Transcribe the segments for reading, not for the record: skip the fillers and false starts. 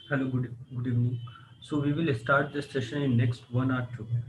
Hello, good evening. So we will start this session in next 1 or 2 minutes.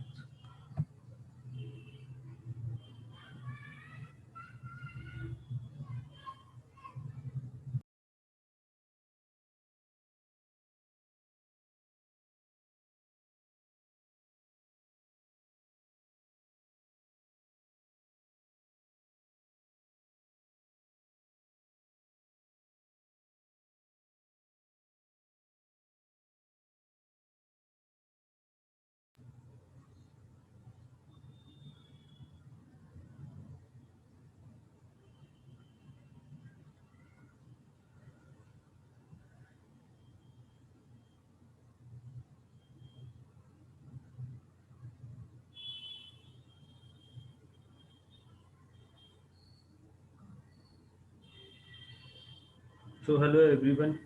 So hello everyone.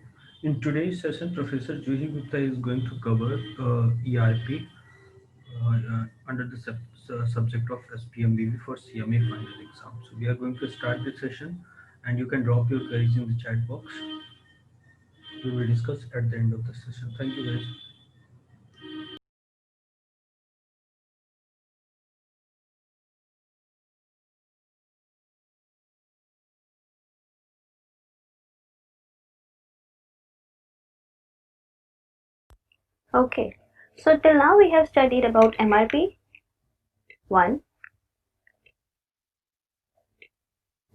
In today's session, Professor Juhi Gupta is going to cover ERP under the subject of SPMBB for CMA final exam. So we are going to start the session, and you can drop your queries in the chat box. We will discuss at the end of the session. Thank you guys. Okay, so till now we have studied about MRP 1,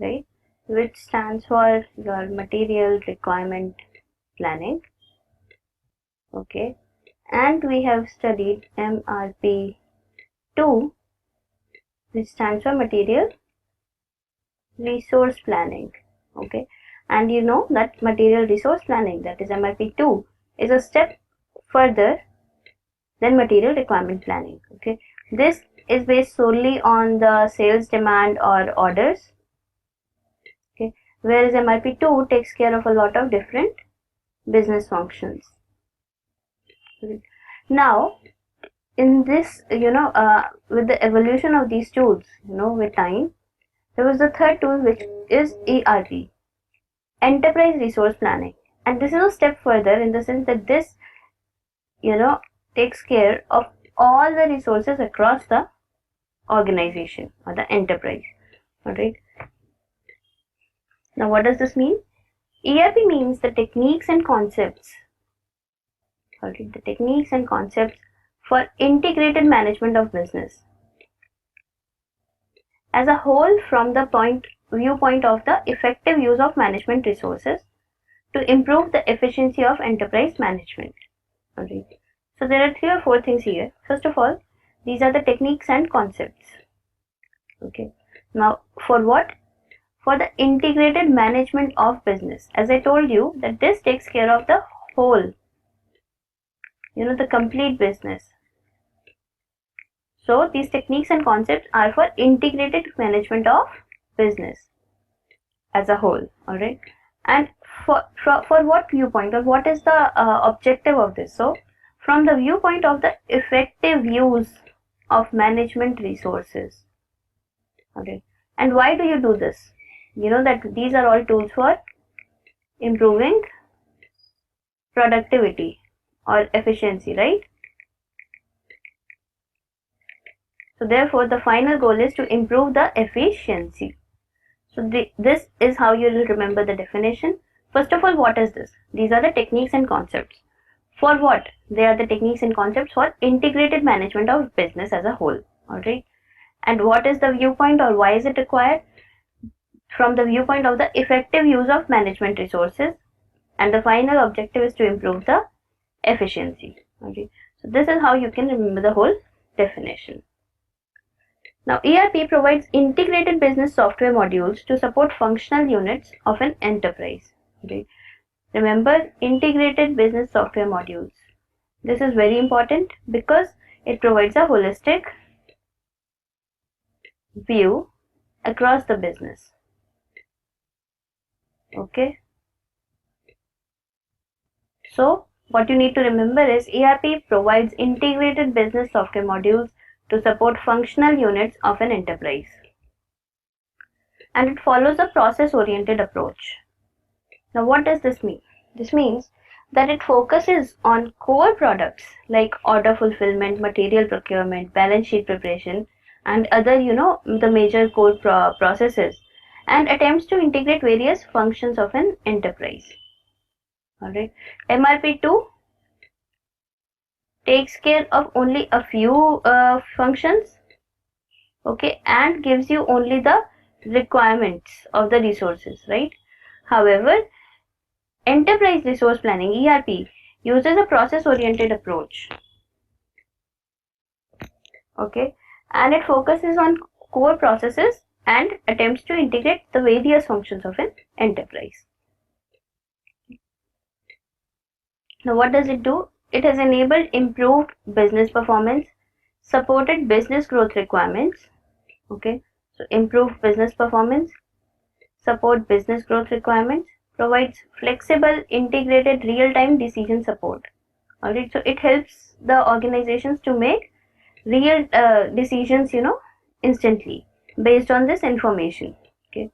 right, which stands for your Material Requirement Planning. Okay, and we have studied MRP 2, which stands for Material Resource Planning. Okay, and you know that Material Resource Planning, that is MRP 2, is a step further than Material Requirement Planning. Okay, this is based solely on the sales demand or orders. Okay, whereas MRP2 takes care of a lot of different business functions. Now, in this, with the evolution of these tools, with time, there was the third tool, which is ERP, Enterprise Resource Planning. And this is a step further in the sense that this, takes care of all the resources across the organization or the enterprise. Alright. Now, what does this mean? ERP means the techniques and concepts. Alright, the techniques and concepts for integrated management of business as a whole from the viewpoint of the effective use of management resources to improve the efficiency of enterprise management. Alright. So there are 3 or 4 things here. First of all, these are the techniques and concepts. Okay. Now, for what? For the integrated management of business. As I told you, that this takes care of the whole, the complete business. So these techniques and concepts are for integrated management of business as a whole. All right. And for what viewpoint, or what is the objective of this? So from the viewpoint of the effective use of management resources. Okay. And why do you do this? You know that these are all tools for improving productivity or efficiency, right? So therefore, the final goal is to improve the efficiency. So this is how you will remember the definition. First of all, what is this? These are the techniques and concepts. For what? They are the techniques and concepts for integrated management of business as a whole. Alright. And what is the viewpoint, or why is it required? From the viewpoint of the effective use of management resources. And the final objective is to improve the efficiency. Okay. So this is how you can remember the whole definition. Now, ERP provides integrated business software modules to support functional units of an enterprise. Okay. Remember, integrated business software modules. This is very important because it provides a holistic view across the business. Okay. So, what you need to remember is ERP provides integrated business software modules to support functional units of an enterprise. And it follows a process-oriented approach. Now, what does this mean? This means that it focuses on core products like order fulfillment, material procurement, balance sheet preparation, and other, the major core processes, and attempts to integrate various functions of an enterprise. All right. MRP2 takes care of only a few functions, okay, and gives you only the requirements of the resources, right? However, enterprise resource planning, ERP, uses a process oriented approach, okay, and it focuses on core processes and attempts to integrate the various functions of an enterprise. Now, what does it do? It has enabled improved business performance, supported business growth requirements, okay, so improved business performance, support business growth requirements, provides flexible, integrated, real-time decision support. Alright, so it helps the organizations to make real decisions, instantly based on this information. Okay,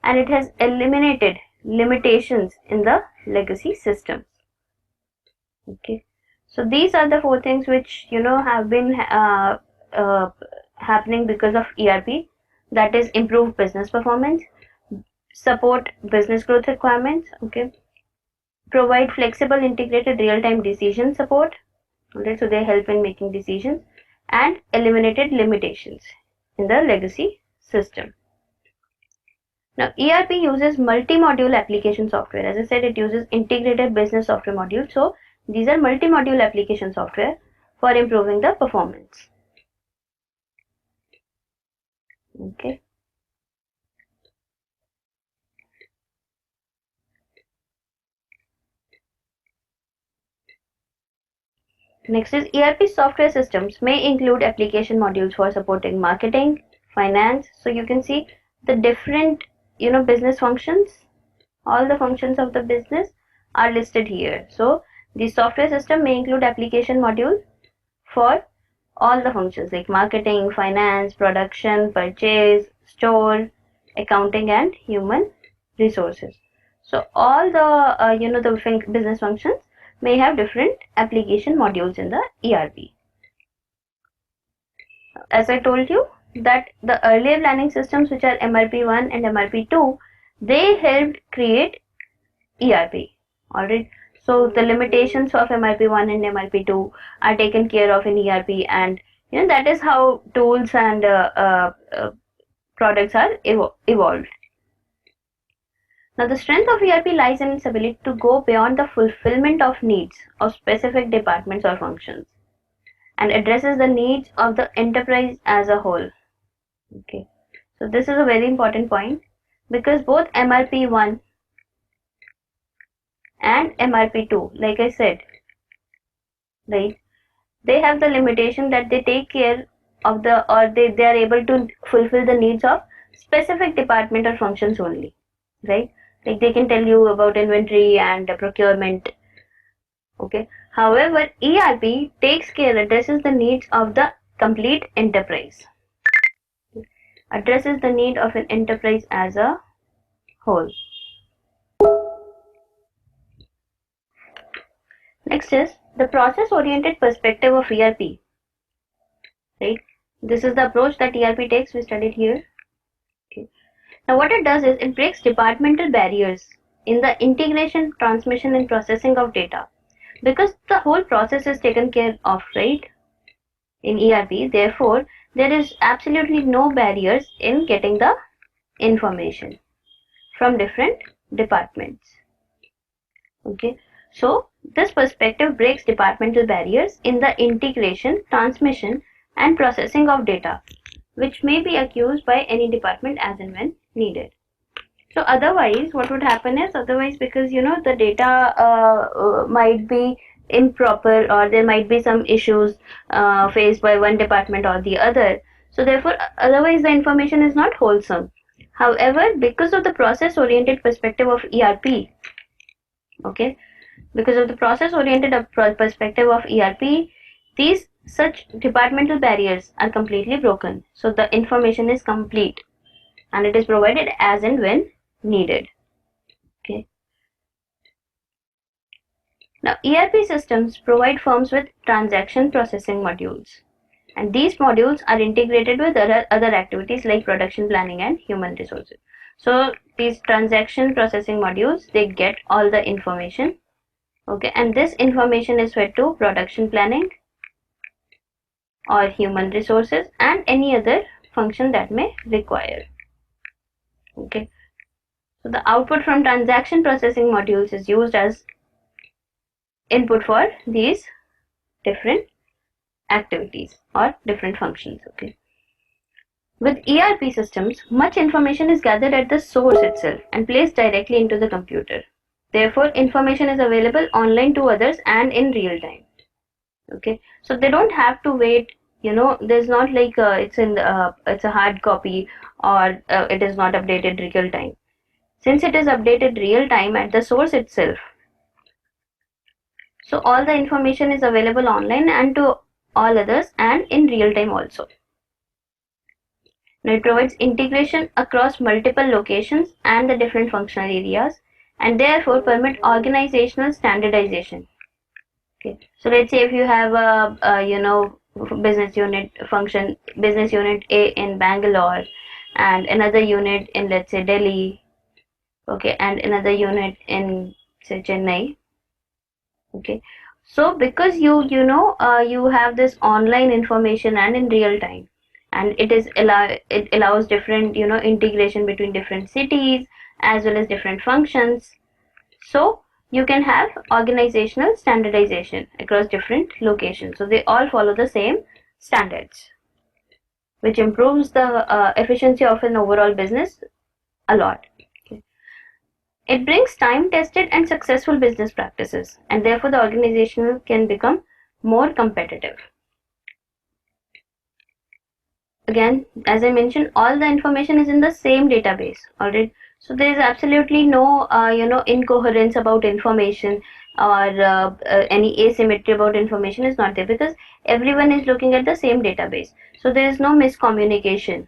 and it has eliminated limitations in the legacy systems. Okay, so these are the four things which have been happening because of ERP. That is improved business performance, support business growth requirements, okay, provide flexible integrated real-time decision support, okay, so they help in making decisions, and eliminated limitations in the legacy system. Now, ERP uses multi-module application software. As I said, it uses integrated business software modules. So these are multi-module application software for improving the performance. Okay. Next is ERP software systems may include application modules for supporting marketing, finance. So you can see the different, business functions. All the functions of the business are listed here. So the software system may include application module for all the functions like marketing, finance, production, purchase, store, accounting, and human resources. So all the the business functions may have different application modules in the ERP. As I told you that the earlier planning systems, which are MRP1 and MRP2, they helped create ERP. Alright. So the limitations of MRP1 and MRP2 are taken care of in ERP, and that is how tools and products are evolved. Now, the strength of ERP lies in its ability to go beyond the fulfillment of needs of specific departments or functions and addresses the needs of the enterprise as a whole. Okay, so this is a very important point because both MRP1 and MRP2, like I said, right, they have the limitation that they take care of they are able to fulfill the needs of specific department or functions only, right? Like they can tell you about inventory and procurement. Okay. However, ERP addresses the needs of the complete enterprise. Addresses the need of an enterprise as a whole. Next is the process-oriented perspective of ERP. Right. This is the approach that ERP takes. We studied here. Okay. Now, what it does is it breaks departmental barriers in the integration, transmission, and processing of data, because the whole process is taken care of, right, in ERP. Therefore, there is absolutely no barriers in getting the information from different departments. Okay, so this perspective breaks departmental barriers in the integration, transmission, and processing of data, which may be accused by any department as and when needed. So otherwise, what would happen is, because the data might be improper, or there might be some issues faced by one department or the other. So therefore, otherwise the information is not wholesome. However, because of the process-oriented perspective of ERP, okay, because of the process-oriented perspective of ERP, these such departmental barriers are completely broken. So the information is complete and it is provided as and when needed. Okay. Now, ERP systems provide firms with transaction processing modules, and these modules are integrated with other activities like production planning and human resources. So these transaction processing modules, they get all the information, okay, and this information is fed to production planning or human resources and any other function that may require. Okay, so the output from transaction processing modules is used as input for these different activities or different functions. Okay, with ERP systems, much information is gathered at the source itself and placed directly into the computer. Therefore, information is available online to others and in real time. Okay, so they don't have to wait. There's not like it's a hard copy or it is not updated real time. Since it is updated real time at the source itself, so all the information is available online and to all others and in real time also. Now it provides integration across multiple locations and the different functional areas, and therefore permit organizational standardization. Okay, so let's say if you have a business unit A in Bangalore and another unit in, let's say, Delhi, okay, and another unit in, say, Chennai. Okay, so because you have this online information and in real time, and it allows different integration between different cities as well as different functions. So you can have organizational standardization across different locations, so they all follow the same standards, which improves the efficiency of an overall business a lot. Okay. It brings time-tested and successful business practices, and therefore the organization can become more competitive. Again, as I mentioned, all the information is in the same database. Alright, so there is absolutely no incoherence about information, or any asymmetry about information is not there, because everyone is looking at the same database. So there is no miscommunication.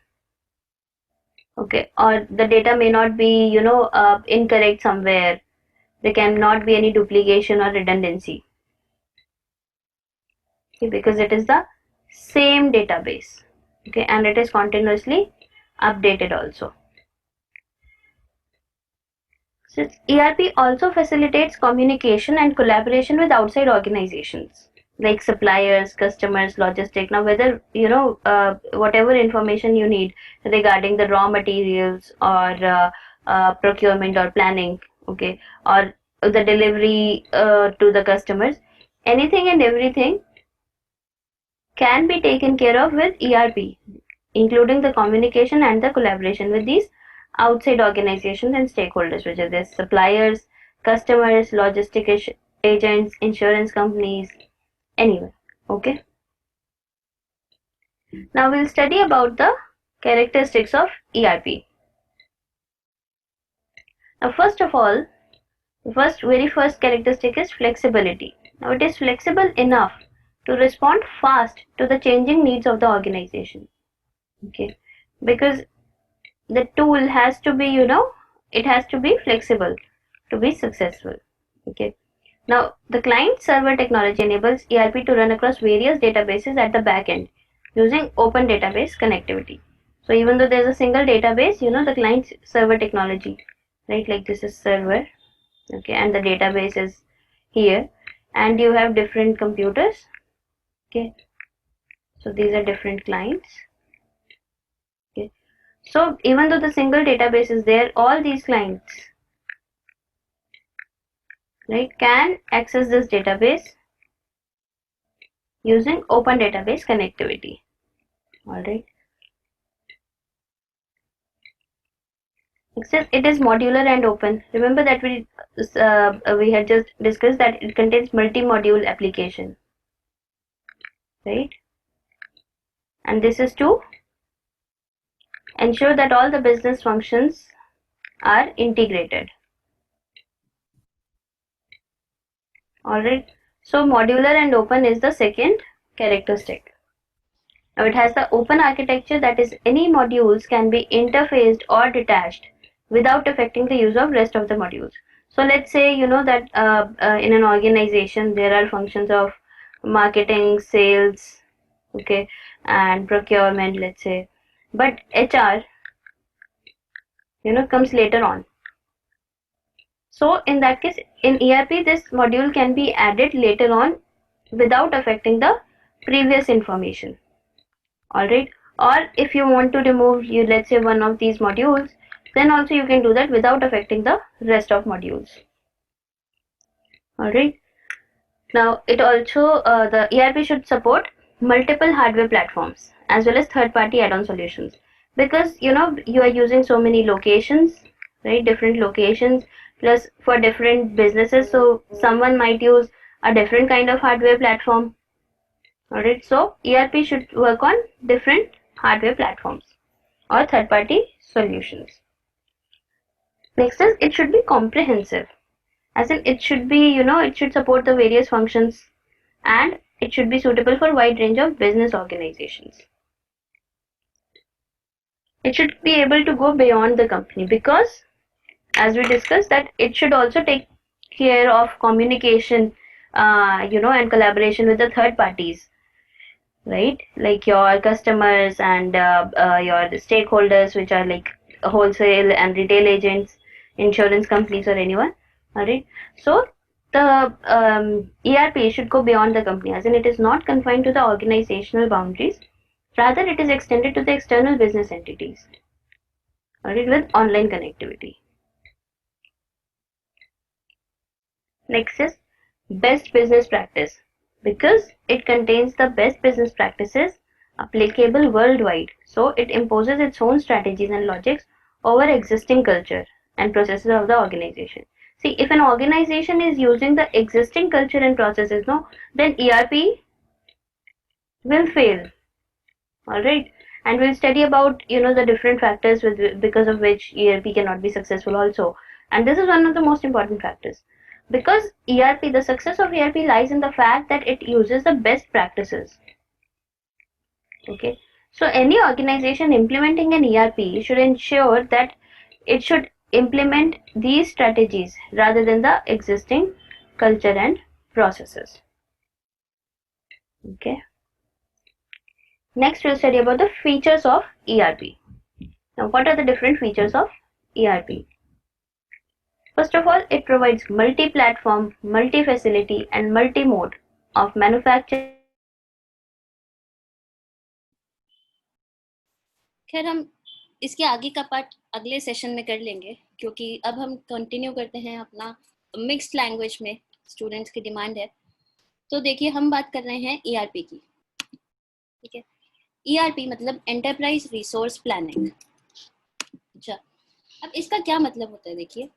Okay, or the data may not be incorrect somewhere. There cannot be any duplication or redundancy. Okay, because it is the same database. Okay, and it is continuously updated also. So ERP also facilitates communication and collaboration with outside organizations like suppliers, customers, logistics. Now, whether whatever information you need regarding the raw materials or procurement or planning, okay, or the delivery to the customers, anything and everything can be taken care of with ERP, including the communication and the collaboration with these outside organizations and stakeholders, which are the suppliers, customers, logistic agents, insurance companies, anyway. Okay. Now we'll study about the characteristics of ERP. Now, first of all, the very first characteristic is flexibility. Now, it is flexible enough to respond fast to the changing needs of the organization. Okay, because the tool has to be, it has to be flexible to be successful. Okay, now the client server technology enables ERP to run across various databases at the back end using open database connectivity. So even though there's a single database, the client server technology, right, like this is server, okay, and the database is here, and you have different computers. Okay, so these are different clients. Okay, so even though the single database is there, all these clients, right, can access this database using open database connectivity. All right, except it is modular and open. Remember that we had just discussed that it contains multi-module application, right? And this is to ensure that all the business functions are integrated. Alright, so modular and open is the second characteristic. Now it has the open architecture, that is, any modules can be interfaced or detached without affecting the use of rest of the modules. So let's say that in an organization there are functions of marketing, sales, okay, and procurement, let's say, but HR comes later on. So in that case, in ERP, this module can be added later on without affecting the previous information. Alright. Or if you want to remove let's say one of these modules, then also you can do that without affecting the rest of modules. Alright. Now it also the ERP should support multiple hardware platforms as well as third-party add-on solutions, because you are using so many locations, right? Different locations, plus for different businesses. So someone might use a different kind of hardware platform. Alright, so ERP should work on different hardware platforms or third-party solutions. Next is it should be comprehensive, as in it should be it should support the various functions, and it should be suitable for a wide range of business organizations. It should be able to go beyond the company, because as we discussed that it should also take care of communication and collaboration with the third parties, right? Like your customers and your stakeholders, which are like wholesale and retail agents, insurance companies, or anyone. All right. So the ERP should go beyond the company, as in it is not confined to the organizational boundaries. Rather, it is extended to the external business entities. All right, with online connectivity. Next is best business practice, because it contains the best business practices applicable worldwide. So it imposes its own strategies and logics over existing culture and processes of the organization. See, if an organization is using the existing culture and processes, no, then ERP will fail. All right, and we'll study about the different factors because of which ERP cannot be successful also. And this is one of the most important factors, because ERP, the success of ERP lies in the fact that it uses the best practices. Okay, so any organization implementing an ERP should ensure that it should implement these strategies rather than the existing culture and processes. Okay. Next, we'll study about the features of ERP. Now, what are the different features of ERP? First of all, it provides multi-platform, multi-facility, and multi-mode of manufacturing. खैर हम इसके आगे का part अगले session में कर लेंगे, क्योंकि अब हम कंटिन्यू करते हैं अपना मिक्स्ड लैंग्वेज में, स्टूडेंट्स की डिमांड है। तो देखिए, हम बात कर रहे हैं ERP की, ठीक है। ERP मतलब एंटरप्राइज रिसोर्स प्लानिंग। अच्छा, अब इसका क्या मतलब होता है? देखिए,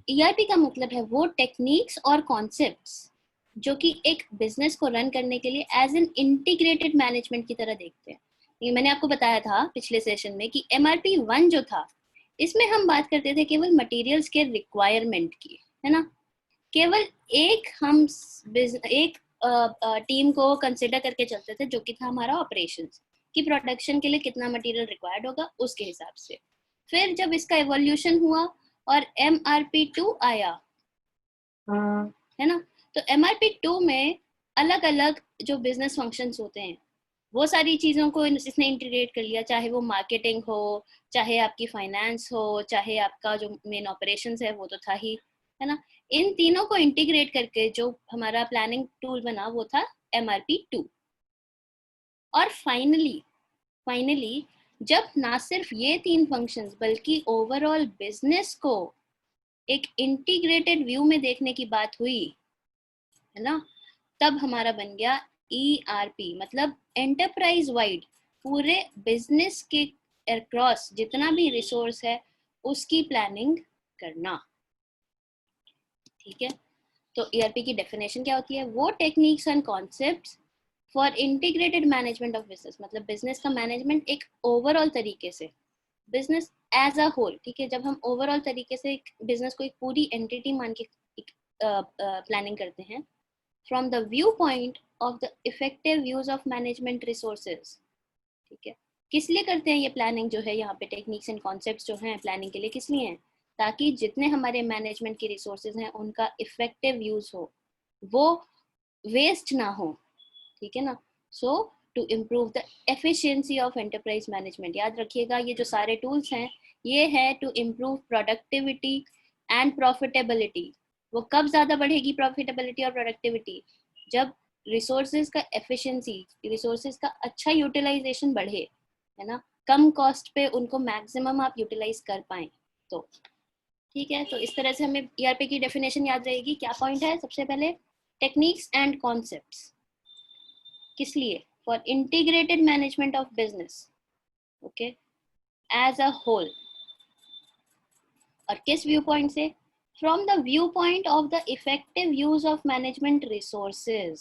ERP का मतलब है वो टेक्निक्स और कॉन्सेप्ट्स जो कि एक बिजनेस को रन करने के लिए एज एन इंटीग्रेटेड मैनेजमेंट की तरह देखते हैं। ये मैंने आपको बताया था पिछले सेशन में कि MRP 1 जो था, इसमें हम बात करते थे केवल मटेरियल्स के रिक्वायरमेंट की, है ना। केवल हम एक टीम को कंसिडर करके चलते थे, जो कि था हमारा ऑपरेशंस, कि प्रोडक्शन के लिए कितना मटेरियल रिक्वायर्ड होगा उसके हिसाब से। फिर जब इसका एवोल्यूशन हुआ और MRP 2 आया, है ना, तो MRP 2 में अलग अलग जो बिजनेस फंक्शंस होते हैं वो सारी चीज़ों को इसने इंटीग्रेट कर लिया, चाहे वो मार्केटिंग हो, चाहे आपकी फाइनेंस हो, चाहे आपका जो मेन ऑपरेशंस है वो तो था ही, है ना। इन तीनों को इंटीग्रेट करके जो हमारा प्लानिंग टूल बना वो था MRP 2। और फाइनली जब ना सिर्फ ये 3 फंक्शंस बल्कि ओवरऑल बिजनेस को एक इंटीग्रेटेड व्यू में देखने की बात हुई, है ना, तब हमारा बन गया ERP, मतलब एंटरप्राइज वाइड पूरे बिजनेस के अक्रॉस जितना भी रिसोर्स है उसकी प्लानिंग करना, ठीक है। तो ERP की डेफिनेशन क्या होती है? वो techniques and concepts for integrated management of business, मतलब बिजनेस का मैनेजमेंट एक ओवरऑल तरीके से, बिजनेस एज अ होल, ठीक है। जब हम ओवरऑल तरीके से एक बिजनेस को एक पूरी एंटिटी मान के प्लानिंग करते हैं, from the view point of the effective use of management resources, ठीक है। किस लिए करते हैं ये प्लानिंग जो है? यहाँ पे टेक्निक्स एंड कॉन्सेप्ट्स जो हैं प्लानिंग के लिए किस लिए हैं? ताकि जितने हमारे मैनेजमेंट के रिसोर्सेज हैं उनका इफेक्टिव यूज हो, वो वेस्ट ना हो, ठीक है ना। So to improve the efficiency of enterprise management, याद रखिएगा ये जो सारे टूल्स हैं ये है to improve productivity and profitability. वो कब ज़्यादा बढ़ेगी प्रॉफिटेबिलिटी और प्रोडक्टिविटी? जब रिसोर्सेज का एफिशिएंसी, रिसोर्सेज का अच्छा यूटिलाइजेशन बढ़े, है ना, कम कॉस्ट पे उनको मैक्सिमम आप यूटिलाइज कर पाएँ। तो ठीक है, तो इस तरह से हमें ईआरपी की डेफिनेशन याद रहेगी। क्या पॉइंट है? सबसे पहले टेक्निक्स एंड कॉन्सेप्ट्स, किस लिए? For integrated management of business, okay, as a whole. और किस व्यू पॉइंट से? From the view point of the effective use of management resources.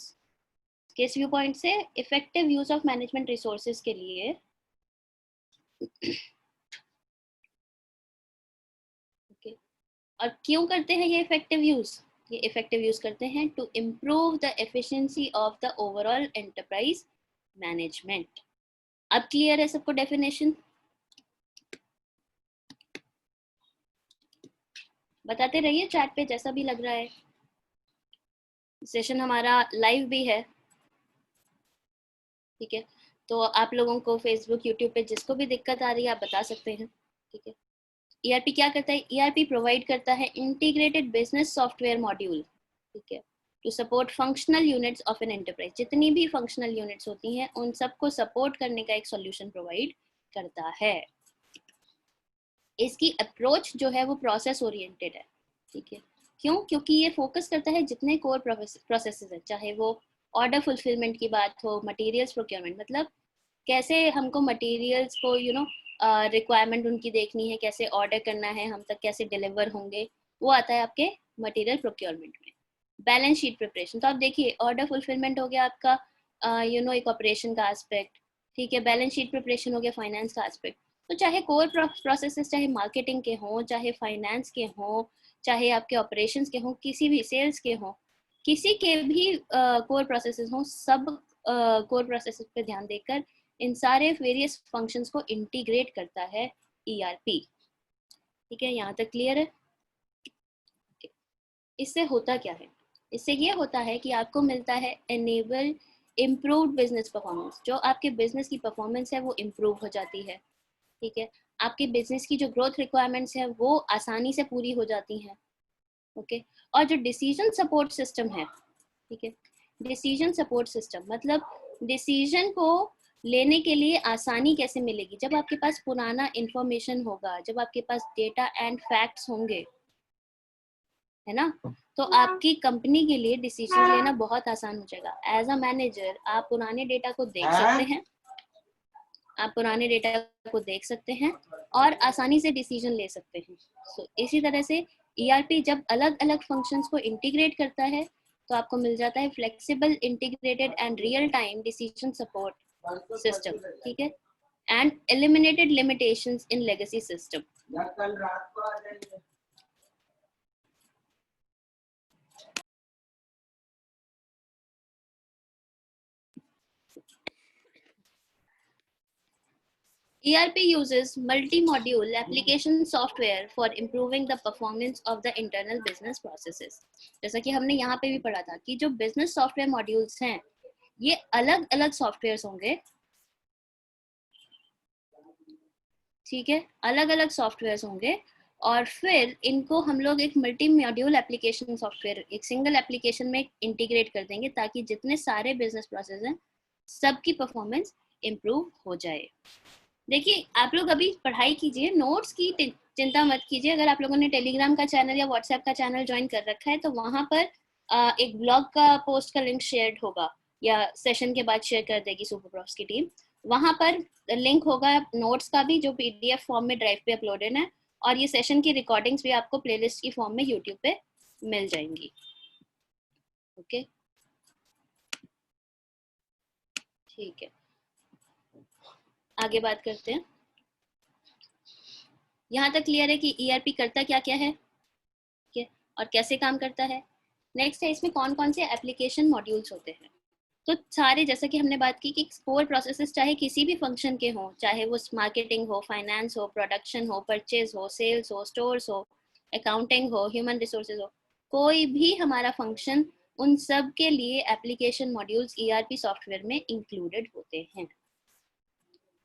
किस व्यू पॉइंट से? Effective use of management resources के लिए। Okay, और क्यों करते हैं ये इफेक्टिव यूज? ये इफेक्टिव यूज करते हैं to improve the efficiency of the overall enterprise management. अब क्लियर है सबको डेफिनेशन? बताते रहिए चैट पे जैसा भी लग रहा है। सेशन हमारा लाइव भी है, ठीक है, तो आप लोगों को फेसबुक यूट्यूब पे जिसको भी दिक्कत आ रही है आप बता सकते हैं, ठीक है। ईआरपी क्या करता है? ईआरपी प्रोवाइड करता है इंटीग्रेटेड बिजनेस सॉफ्टवेयर मॉड्यूल, ठीक है, to support functional units of an enterprise. जितनी भी फंक्शनल यूनिट्स होती हैं उन सबको सपोर्ट करने का एक सॉल्यूशन प्रोवाइड करता है। इसकी अप्रोच जो है वो प्रोसेस ओरिएंटेड है, ठीक है। क्यों? क्योंकि ये फोकस करता है जितने कोर प्रोसेसेस हैं, चाहे वो ऑर्डर फुलफिलमेंट की बात हो, मटेरियल्स प्रोक्योरमेंट, मतलब कैसे हमको मटेरियल्स को रिक्वायरमेंट उनकी देखनी है, कैसे ऑर्डर करना है, हम तक कैसे डिलीवर होंगे, वो आता है आपके मटेरियल प्रोक्योरमेंट में। बैलेंस शीट प्रिपरेशन, तो आप देखिए ऑर्डर फुलफिलमेंट हो गया आपका एक ऑपरेशन का एस्पेक्ट, ठीक है। बैलेंस शीट प्रिपरेशन हो गया फाइनेंस का एस्पेक्ट। तो चाहे कोर प्रोसेसेस, चाहे मार्केटिंग के हों, चाहे फाइनेंस के हों, चाहे आपके ऑपरेशंस के हों, किसी भी सेल्स के हों, किसी के भी कोर प्रोसेसेस हों, सब कोर प्रोसेसेस पे ध्यान देकर इन सारे वेरियस फंक्शंस को इंटीग्रेट करता है ईआरपी, ठीक है। यहाँ तक क्लियर है? इससे होता क्या है? इससे ये होता है कि आपको मिलता है एनेबल इम्प्रूव्ड बिजनेस परफॉर्मेंस। जो आपके बिजनेस की परफॉर्मेंस है वो इम्प्रूव हो जाती है, ठीक है। आपके बिजनेस की जो ग्रोथ रिक्वायरमेंट्स है वो आसानी से पूरी हो जाती हैं, ओके। और जो डिसीजन सपोर्ट सिस्टम है, ठीक है, डिसीजन सपोर्ट सिस्टम मतलब डिसीजन को लेने के लिए आसानी कैसे मिलेगी? जब आपके पास पुराना इंफॉर्मेशन होगा, जब आपके पास डेटा एंड फैक्ट्स होंगे, है ना, तो आपकी कंपनी के लिए डिसीजन लेना बहुत आसान हो जाएगा। एज अ मैनेजर आप पुराने डेटा को देख सकते हैं, आप पुराने डेटा को देख सकते हैं और आसानी से डिसीजन ले सकते हैं। सो इसी तरह से ईआरपी जब अलग अलग फंक्शंस को इंटीग्रेट करता है तो आपको मिल जाता है flexible, integrated and real time decision support system, ठीक है, and eliminated limitations in legacy system. ERP uses multi-module application software for improving the performance of the internal business processes. जैसा कि हमने यहाँ पे भी पढ़ा था कि जो business software modules हैं ये अलग अलग सॉफ्टवेयर होंगे, ठीक है, अलग अलग सॉफ्टवेयर होंगे और फिर इनको हम लोग एक मल्टी मॉड्यूल एप्लीकेशन सॉफ्टवेयर, एक सिंगल एप्लीकेशन में इंटीग्रेट कर देंगे ताकि जितने सारे बिजनेस प्रोसेस हैं सबकी परफॉर्मेंस इम्प्रूव हो जाए। देखिए आप लोग अभी पढ़ाई कीजिए, नोट्स की चिंता मत कीजिए। अगर आप लोगों ने टेलीग्राम का चैनल या व्हाट्सएप का चैनल ज्वाइन कर रखा है तो वहां पर एक ब्लॉग का पोस्ट का लिंक शेयर होगा या सेशन के बाद शेयर कर देगी सुपर प्रॉफ्स की टीम। वहां पर लिंक होगा नोट्स का भी जो पीडीएफ फॉर्म में ड्राइव पे अपलोडेड है, और ये सेशन की रिकॉर्डिंग्स भी आपको प्लेलिस्ट की फॉर्म में यूट्यूब पे मिल जाएंगी, ओके, ठीक है। आगे बात करते हैं। यहाँ तक क्लियर है कि ईआरपी करता क्या क्या है, ठीक है, और कैसे काम करता है। नेक्स्ट है इसमें कौन कौन से एप्लीकेशन मॉड्यूल्स होते हैं। तो सारे, जैसा कि हमने बात की कि कोर प्रोसेसेस चाहे किसी भी फंक्शन के हों, चाहे वो मार्केटिंग हो, फाइनेंस हो, प्रोडक्शन हो, परचेज हो, सेल्स हो, स्टोर्स हो, अकाउंटिंग हो, ह्यूमन रिसोर्सेज हो, कोई भी हमारा फंक्शन, उन सब के लिए एप्लीकेशन मॉड्यूल्स ईआरपी सॉफ्टवेयर में इंक्लूडेड होते हैं।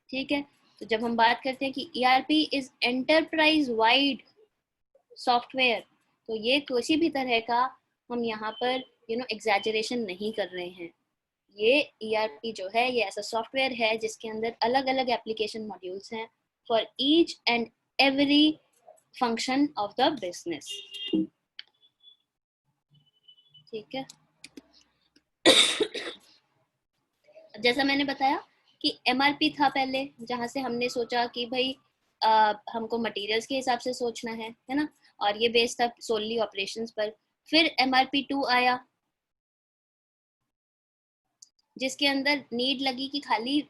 ठीक है, तो जब हम बात करते हैं कि ERP is enterprise wide software, तो ये किसी भी तरह का हम यहाँ पर एग्जैजरेशन नहीं कर रहे हैं। ये ईआरपी जो है ये ऐसा सॉफ्टवेयर है जिसके अंदर अलग अलग एप्लीकेशन मॉड्यूल्स हैं for each and every function of the business. ठीक है, जैसा मैंने बताया कि एमआरपी था पहले, जहां से हमने सोचा कि भाई हमको मटेरियल्स के हिसाब से सोचना है ना, और ये बेस्ड था सोनली ऑपरेशंस पर। फिर MRP2 आया जिसके अंदर नीड लगी कि खाली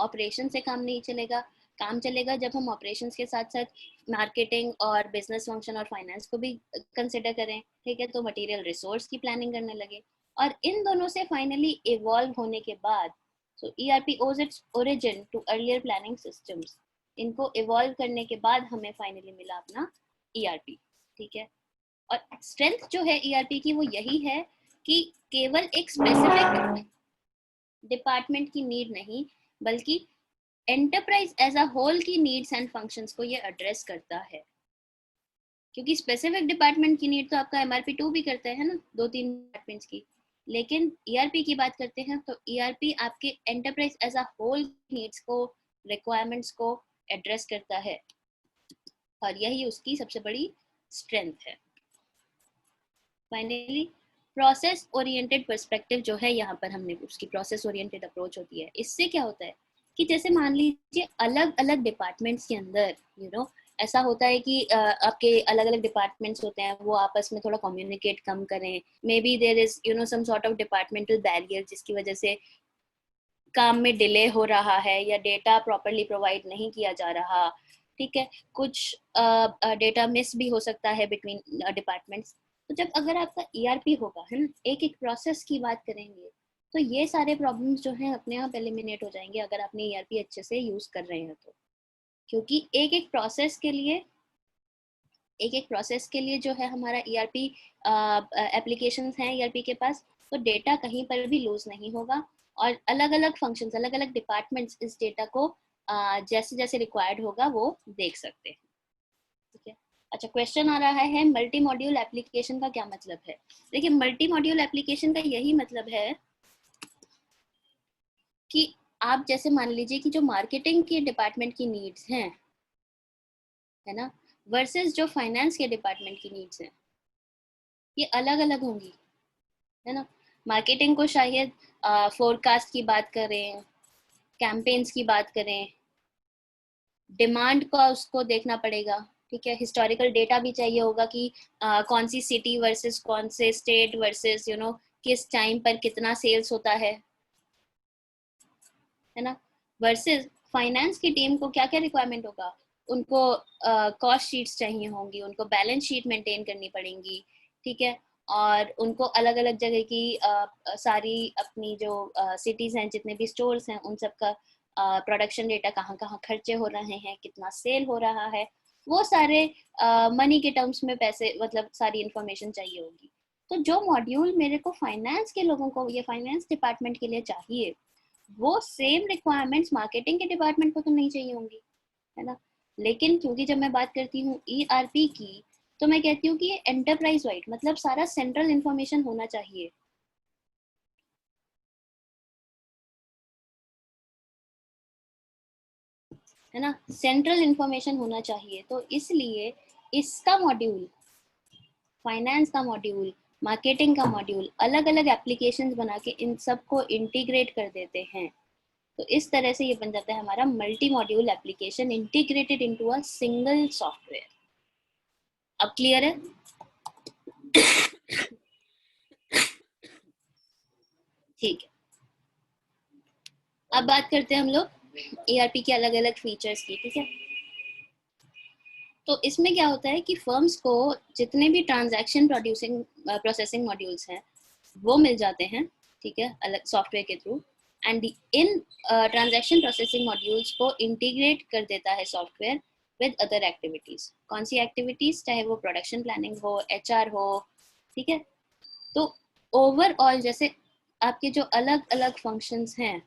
ऑपरेशन से काम नहीं चलेगा, काम चलेगा जब हम ऑपरेशंस के साथ साथ मार्केटिंग और बिजनेस फंक्शन और फाइनेंस को भी कंसिडर करें। ठीक है, तो मटेरियल रिसोर्स की प्लानिंग करने लगे, और इन दोनों से फाइनली इवॉल्व होने के बाद सो ERP owes its origin to earlier planning systems। इनको इवॉल्व करने के बाद हमें फाइनली मिला अपना ERP। ठीक है, और स्ट्रेंथ जो है ERP की वो यही है कि केवल एक स्पेसिफिक डिपार्टमेंट की नीड नहीं, बल्कि एंटरप्राइज एज अ होल की नीड्स एंड फंक्शंस को ये एड्रेस करता है। क्योंकि स्पेसिफिक डिपार्टमेंट की नीड तो आपका MRP2 भी करता है ना, 2-3 डिपार्टमेंट्स की, लेकिन ERP की बात करते हैं तो ERP आपके enterprise as a whole needs को, रिक्वायरमेंट्स को एड्रेस करता है, और यही उसकी सबसे बड़ी स्ट्रेंथ है। फाइनली प्रोसेस ओरिएंटेड पर्सपेक्टिव जो है, यहाँ पर हमने उसकी प्रोसेस ओरिएंटेड अप्रोच होती है। इससे क्या होता है कि जैसे मान लीजिए अलग अलग डिपार्टमेंट्स के अंदर ऐसा होता है कि आपके अलग अलग डिपार्टमेंट्स होते हैं, वो आपस में थोड़ा कम्युनिकेट कम करें, maybe there is some sort of departmental barrier जिसकी वजह से काम में डिले हो रहा है या डेटा प्रॉपरली प्रोवाइड नहीं किया जा रहा। ठीक है, कुछ डेटा मिस भी हो सकता है बिटवीन डिपार्टमेंट्स। तो जब अगर आपका ERP होगा, है ना, एक एक प्रोसेस की बात करेंगे, तो ये सारे प्रॉब्लम्स जो हैं अपने आप एलिमिनेट हो जाएंगे अगर आपने ERP अच्छे से यूज कर रहे हैं तो। क्योंकि एक एक प्रोसेस के लिए जो है हमारा ERP एप्लीकेशंस हैं ERP के पास, तो डेटा कहीं पर भी लूज नहीं होगा, और अलग अलग फंक्शंस, अलग अलग डिपार्टमेंट्स इस डेटा को जैसे जैसे रिक्वायर्ड होगा वो देख सकते हैं। ठीक है, अच्छा, क्वेश्चन आ रहा है मल्टी मॉड्यूल एप्लीकेशन का क्या मतलब है। देखिए, मल्टी मॉड्यूल एप्लीकेशन का यही मतलब है कि आप जैसे मान लीजिए कि जो मार्केटिंग के डिपार्टमेंट की नीड्स हैं, है ना, वर्सेस जो फाइनेंस के डिपार्टमेंट की नीड्स हैं, ये अलग अलग होंगी, है ना। मार्केटिंग को शायद फोरकास्ट की बात करें, कैंपेन्स की बात करें, डिमांड का उसको देखना पड़ेगा। ठीक है, हिस्टोरिकल डेटा भी चाहिए होगा कि कौन सी सिटी वर्सेस कौन से स्टेट वर्सेस किस टाइम पर कितना सेल्स होता है ना। वर्सेस फाइनेंस की टीम को क्या क्या रिक्वायरमेंट होगा, उनको कॉस्ट शीट्स चाहिए होंगी, उनको बैलेंस शीट मेंटेन करनी पड़ेंगी। ठीक है, और उनको अलग अलग जगह की सारी अपनी जो सिटीज हैं, जितने भी स्टोर्स हैं, उन सब का प्रोडक्शन डेटा, कहाँ कहाँ खर्चे हो रहे हैं, कितना सेल हो रहा है, वो सारे मनी के टर्म्स में पैसे, मतलब सारी इंफॉर्मेशन चाहिए होगी। तो जो मॉड्यूल मेरे को फाइनेंस के लोगों को, ये फाइनेंस डिपार्टमेंट के लिए चाहिए, वो सेम रिक्वायरमेंट्स मार्केटिंग के डिपार्टमेंट को तो नहीं चाहिए होंगी, है ना। लेकिन क्योंकि जब मैं बात करती हूँ ERP की, तो मैं कहती हूँ कि ये एंटरप्राइज वाइड, मतलब सारा सेंट्रल इंफॉर्मेशन होना चाहिए, है ना, सेंट्रल इंफॉर्मेशन होना चाहिए। तो इसलिए इसका मॉड्यूल, फाइनेंस का मॉड्यूल, मार्केटिंग का मॉड्यूल, अलग अलग एप्लीकेशंस बना के इन सब को इंटीग्रेट कर देते हैं। तो इस तरह से ये बन जाता है हमारा multi module application integrated into a single software. अब क्लियर है? ठीक है, अब बात करते हैं हम लोग ERP के अलग अलग फीचर्स की। ठीक है, तो इसमें क्या होता है कि फर्म्स को जितने भी ट्रांजैक्शन प्रोसेसिंग मॉड्यूल्स हैं वो मिल जाते हैं। ठीक है, अलग सॉफ्टवेयर के through, and in transaction processing modules को इंटीग्रेट कर देता है सॉफ्टवेयर विद अदर एक्टिविटीज। कौन सी एक्टिविटीज? चाहे वो प्रोडक्शन प्लानिंग हो, एचआर हो, ठीक है। तो ओवरऑल जैसे आपके जो अलग अलग फंक्शंस हैं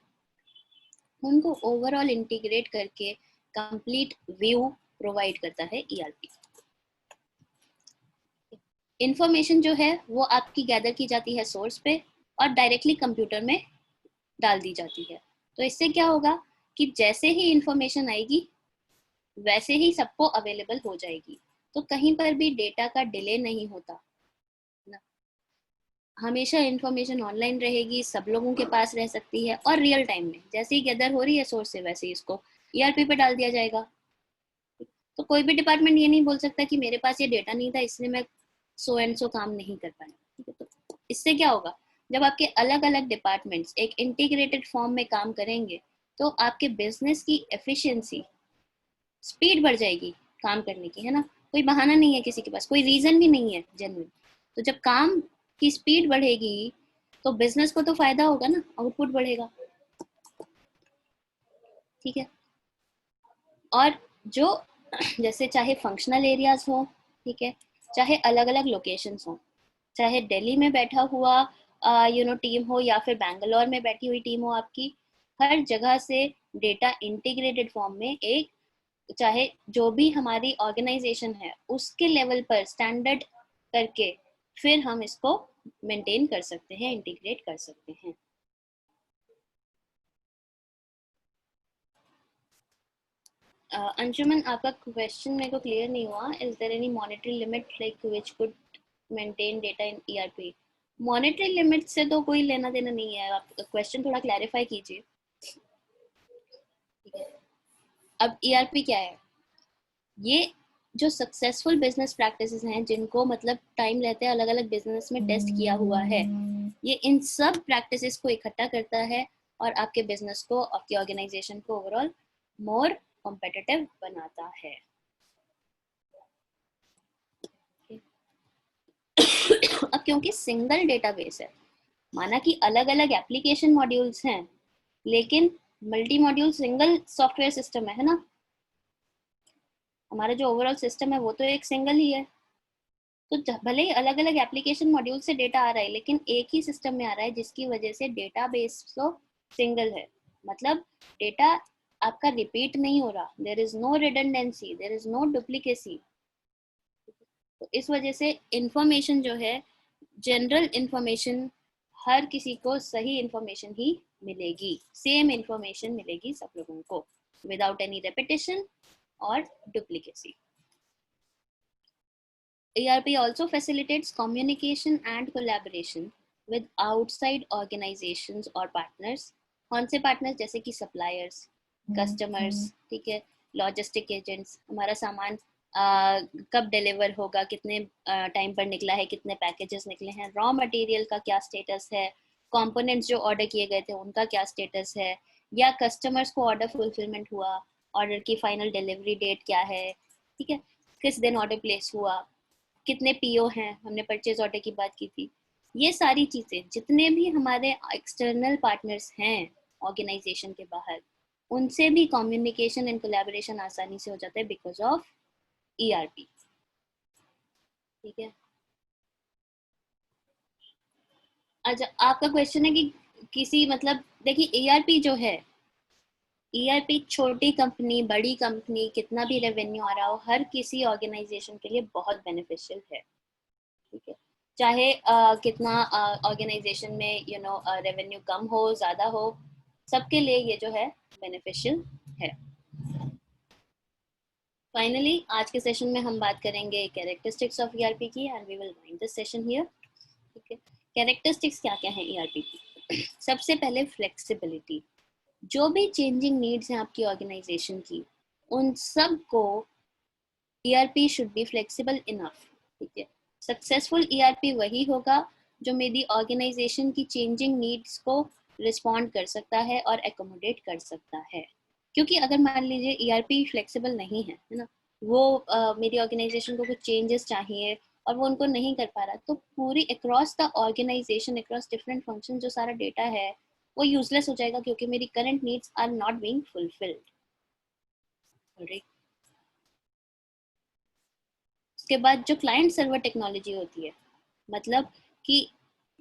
उनको ओवरऑल इंटीग्रेट करके कंप्लीट व्यू प्रोवाइड करता है ईआरपी। इंफॉर्मेशन जो है वो आपकी गैदर की जाती है सोर्स पे और डायरेक्टली कंप्यूटर में डाल दी जाती है। तो इससे क्या होगा कि जैसे ही इंफॉर्मेशन आएगी वैसे ही सबको अवेलेबल हो जाएगी, तो कहीं पर भी डेटा का डिले नहीं होता ना। हमेशा इंफॉर्मेशन ऑनलाइन रहेगी, सब लोगों के पास रह सकती है और रियल टाइम में जैसे ही गैदर हो रही है सोर्स से वैसे ही इसको ईआरपी पे डाल दिया जाएगा। तो कोई भी डिपार्टमेंट ये नहीं बोल सकता कि मेरे पास ये डेटा नहीं था इसलिए मैं सो एंड सो काम नहीं कर पाया, ठीक है। तो इससे क्या होगा, जब आपके अलग अलग डिपार्टमेंट्स एक इंटीग्रेटेड फॉर्म में काम करेंगे तो आपके बिजनेस की एफिशिएंसी, स्पीड बढ़ जाएगी काम करने की, है ना। कोई बहाना नहीं है किसी के पास, कोई रीजन भी नहीं है जेन्युइन। तो जब काम की स्पीड बढ़ेगी तो बिजनेस को तो फायदा होगा ना, आउटपुट बढ़ेगा, ठीक है। और जो जैसे चाहे फंक्शनल एरियाज हो, ठीक है, चाहे अलग अलग लोकेशंस हो, चाहे दिल्ली में बैठा हुआ टीम हो या फिर बैंगलोर में बैठी हुई टीम हो आपकी, हर जगह से डेटा इंटीग्रेटेड फॉर्म में एक, चाहे जो भी हमारी ऑर्गेनाइजेशन है उसके लेवल पर स्टैंडर्ड करके फिर हम इसको मेंटेन कर सकते हैं, इंटीग्रेट कर सकते हैं। अंशुमन, आपका क्वेश्चन मेरे को क्लियर नहीं हुआ। Is there any monetary limit like which could maintain data in ERP? Monetary limit से तो कोई लेना देना नहीं है, आप क्वेश्चन थोड़ा क्लैरिफाई कीजिए, ठीक है। अब ईआरपी क्या है? ये जो सक्सेसफुल बिजनेस प्रैक्टिसेस हैं जिनको मतलब टाइम रहते हैं अलग अलग बिजनेस में टेस्ट किया हुआ है, ये इन सब प्रैक्टिसेस को इकट्ठा करता है और आपके बिजनेस को, आपकी ऑर्गेनाइजेशन को ओवरऑल मोर कॉम्पिटिटिव बनाता है। अब क्योंकि सिंगल डेटाबेस है, माना कि अलग अलग एप्लीकेशन मॉड्यूल्स हैं लेकिन multi module single software system है ना, हमारा जो ओवरऑल सिस्टम है वो तो एक सिंगल ही है। तो भले ही अलग अलग एप्लीकेशन मॉड्यूल से डेटा आ रहा है लेकिन एक ही सिस्टम में आ रहा है जिसकी वजह से डेटाबेस तो सिंगल है। मतलब डेटा आपका रिपीट नहीं हो रहा, there is no redundancy, there is no duplicacy. तो इस वजह से इंफॉर्मेशन जो है, जनरल इंफॉर्मेशन, हर किसी को सही इंफॉर्मेशन ही मिलेगी, सेम इंफॉर्मेशन मिलेगी सब लोगों को विदाउट एनी रेपिटेशन और duplicacy. ERP also facilitates communication and collaboration with outside organizations or partners। कौन से partners? जैसे कि suppliers, customers, ठीक है, logistic agents, हमारा सामान कब डिलीवर होगा, कितने टाइम पर निकला है, कितने पैकेजेस निकले हैं, रॉ मटेरियल का क्या स्टेटस है, कंपोनेंट्स जो ऑर्डर किए गए थे उनका क्या स्टेटस है, या कस्टमर्स को ऑर्डर फुलफिलमेंट हुआ, ऑर्डर की फाइनल डिलीवरी डेट क्या है, ठीक है, किस दिन ऑर्डर प्लेस हुआ, कितने पीओ हैं, हमने परचेज ऑर्डर की बात की थी। ये सारी चीजें जितने भी हमारे एक्सटर्नल पार्टनर्स हैं ऑर्गेनाइजेशन के बाहर, उनसे भी कम्युनिकेशन एंड कोलैबोरेशन आसानी से हो जाता है बिकॉज ऑफ ईआरपी, ठीक है। अच्छा, आपका क्वेश्चन है कि किसी मतलब देखिए ईआरपी जो है, ईआरपी छोटी कंपनी, बड़ी कंपनी, कितना भी रेवेन्यू आ रहा हो, हर किसी ऑर्गेनाइजेशन के लिए बहुत बेनिफिशियल है, ठीक है। चाहे कितना ऑर्गेनाइजेशन में रेवेन्यू कम हो ज़्यादा हो, सबके लिए ये जो है बेनिफिशियल है। फाइनली आज के सेशन में हम बात करेंगे कैरेक्टरिस्टिक्स ऑफ ईआरपी की and we will wind this session here, ठीक है। कैरेक्टरिस्टिक्स क्या क्या है ईआरपी की? सबसे पहले फ्लेक्सिबिलिटी। जो भी चेंजिंग नीड्स हैं आपकी ऑर्गेनाइजेशन की, उन सब को ERP should be flexible enough, ठीक है। सक्सेसफुल ईआरपी वही होगा जो मेरी ऑर्गेनाइजेशन की चेंजिंग नीड्स को रिस्पॉन्ड कर सकता है और एकोमोडेट कर सकता है। क्योंकि अगर मान लीजिए ईआरपी फ्लेक्सिबल नहीं है ना, वो मेरी ऑर्गेनाइजेशन को कुछ चेंजेस चाहिए और वो उनको नहीं कर पा रहा, तो पूरी across the organisation, across different function जो सारा डेटा है वो यूजलेस हो जाएगा क्योंकि मेरी current needs are not being fulfilled. उसके बाद जो क्लाइंट सर्वर टेक्नोलॉजी होती है, मतलब कि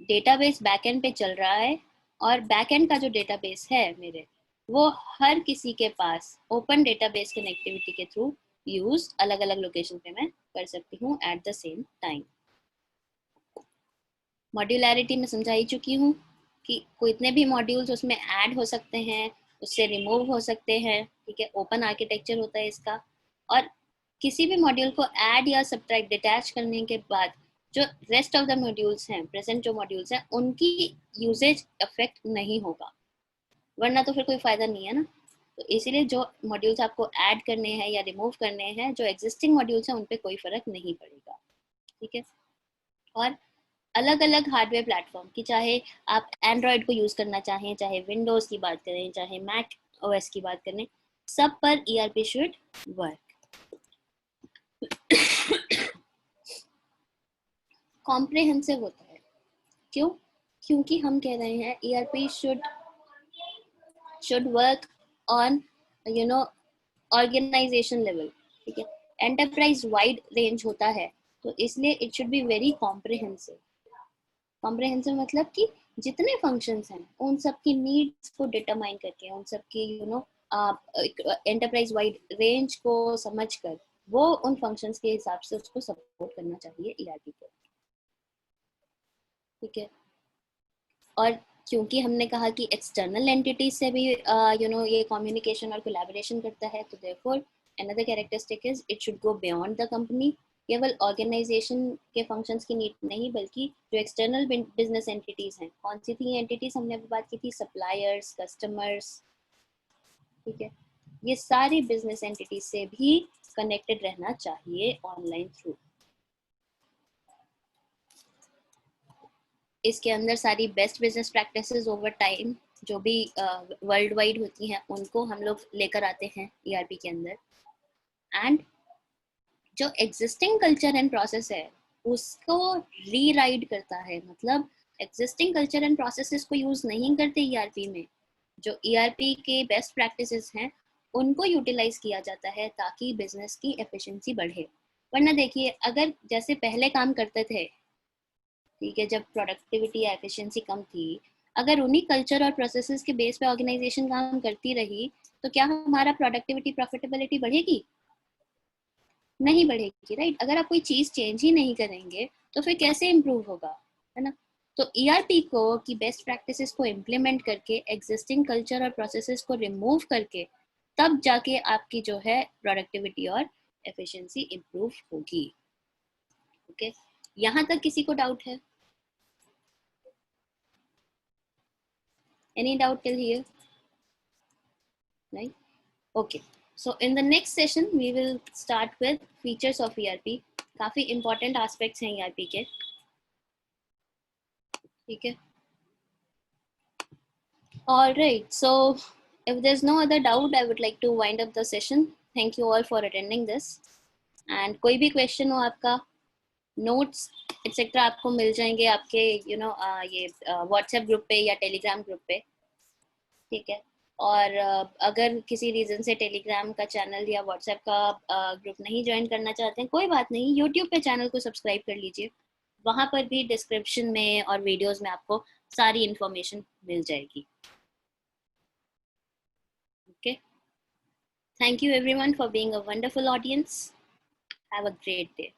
डेटाबेस बैकएंड पे चल रहा है और बैकएंड का जो डेटाबेस है मेरे, वो हर किसी के पास ओपन डेटाबेस कनेक्टिविटी के थ्रू यूज अलग अलग लोकेशन पे मैं कर सकती हूँ at the same time. Modularity में समझा ही चुकी हूँ कि कितने भी मॉड्यूल्स उसमें ऐड हो सकते हैं, उससे रिमूव हो सकते हैं, ठीक है। ओपन आर्किटेक्चर होता है इसका, और किसी भी मॉड्यूल को ऐड या सब्ट्रैक्ट डिटैच करने के बाद जो रेस्ट ऑफ द मॉड्यूल्स हैं, प्रेजेंट जो मॉड्यूल्स हैं, उनकी यूजेज अफेक्ट नहीं होगा, वरना तो फिर कोई फायदा नहीं है ना। तो इसीलिए जो मॉड्यूल्स आपको ऐड करने हैं या रिमूव करने हैं, जो एग्जिस्टिंग मॉड्यूल्स हैं उन पे कोई फर्क नहीं पड़ेगा, ठीक है। और अलग अलग हार्डवेयर प्लेटफॉर्म की, चाहे आप एंड्रॉयड को यूज करना चाहें, चाहे विंडोज की बात करें, चाहे मैक ओएस की बात करें, सब पर ईआरपी शुड वर्क। कॉम्प्रिहेंसिव होता है, क्यों? क्योंकि हम कह रहे हैं ERP should work on organisation level, ठीक है। एंटरप्राइज वाइड रेंज होता है, तो इसलिए it should be very comprehensive. Comprehensive मतलब कि जितने फंक्शंस हैं उन सब की नीड्स को डिटरमाइन करके, उन सब की एंटरप्राइज वाइड रेंज को समझकर वो उन फंक्शंस के हिसाब से उसको सपोर्ट करना चाहिए ईआरपी को, ठीक है। और क्योंकि हमने कहा कि एक्सटर्नल एंटिटीज से भी ये कम्युनिकेशन और कोलैबोरेशन करता है, तो therefore another characteristic is it should go beyond the company। केवल ऑर्गेनाइजेशन के फंक्शंस की नीड नहीं, बल्कि जो एक्सटर्नल बिजनेस एंटिटीज हैं, कौन सी थी एंटिटीज हमने अभी बात की थी? सप्लायर्स, कस्टमर्स, ठीक है। ये सारी बिजनेस एंटिटीज से भी कनेक्टेड रहना चाहिए ऑनलाइन थ्रू। इसके अंदर सारी best business practices over time जो भी वर्ल्ड वाइड होती हैं उनको हम लोग लेकर आते हैं ईआरपी के अंदर। एंड जो एग्जिस्टिंग कल्चर एंड प्रोसेस है उसको रीराइट करता है, मतलब एग्जिस्टिंग कल्चर एंड प्रोसेसेस को यूज नहीं करते ईआरपी में, जो ईआरपी के बेस्ट प्रैक्टिसेस हैं उनको यूटिलाइज किया जाता है ताकि बिजनेस की एफिशिएंसी बढ़े। वरना देखिए, अगर जैसे पहले काम करते थे, ठीक है, जब प्रोडक्टिविटी या एफिशिएंसी कम थी, अगर उन्हीं कल्चर और प्रोसेसेस के बेस पे ऑर्गेनाइजेशन काम करती रही, तो क्या हमारा प्रोडक्टिविटी प्रॉफिटेबिलिटी बढ़ेगी? नहीं बढ़ेगी, राइट। अगर आप कोई चीज चेंज ही नहीं करेंगे तो फिर कैसे इम्प्रूव होगा, है ना। तो ईआरपी को की बेस्ट प्रैक्टिसेस को इम्प्लीमेंट करके, एग्जिस्टिंग कल्चर और प्रोसेसेस को रिमूव करके, तब जाके आपकी जो है प्रोडक्टिविटी और एफिशिएंसी इम्प्रूव होगी, ओके। यहाँ तक किसी को डाउट है? Any doubt till here? Right? Okay. So in the next session, we will start with features of ERP. काफी important aspects हैं ERP के, ठीक है। All right. So if there's no other doubt, I would like to wind up the session. Thank you all for attending this. And कोई भी question हो आपका, notes etc. आपको मिल जाएंगे आपके ये WhatsApp ग्रुप पे या Telegram ग्रुप पे, ठीक है। और अगर किसी रीज़न से टेलीग्राम का चैनल या व्हाट्सएप का ग्रुप नहीं ज्वाइन करना चाहते हैं, कोई बात नहीं, यूट्यूब पे चैनल को सब्सक्राइब कर लीजिए, वहाँ पर भी डिस्क्रिप्शन में और वीडियोस में आपको सारी इंफॉर्मेशन मिल जाएगी, okay. Thank you everyone for being a wonderful audience. Have a great day.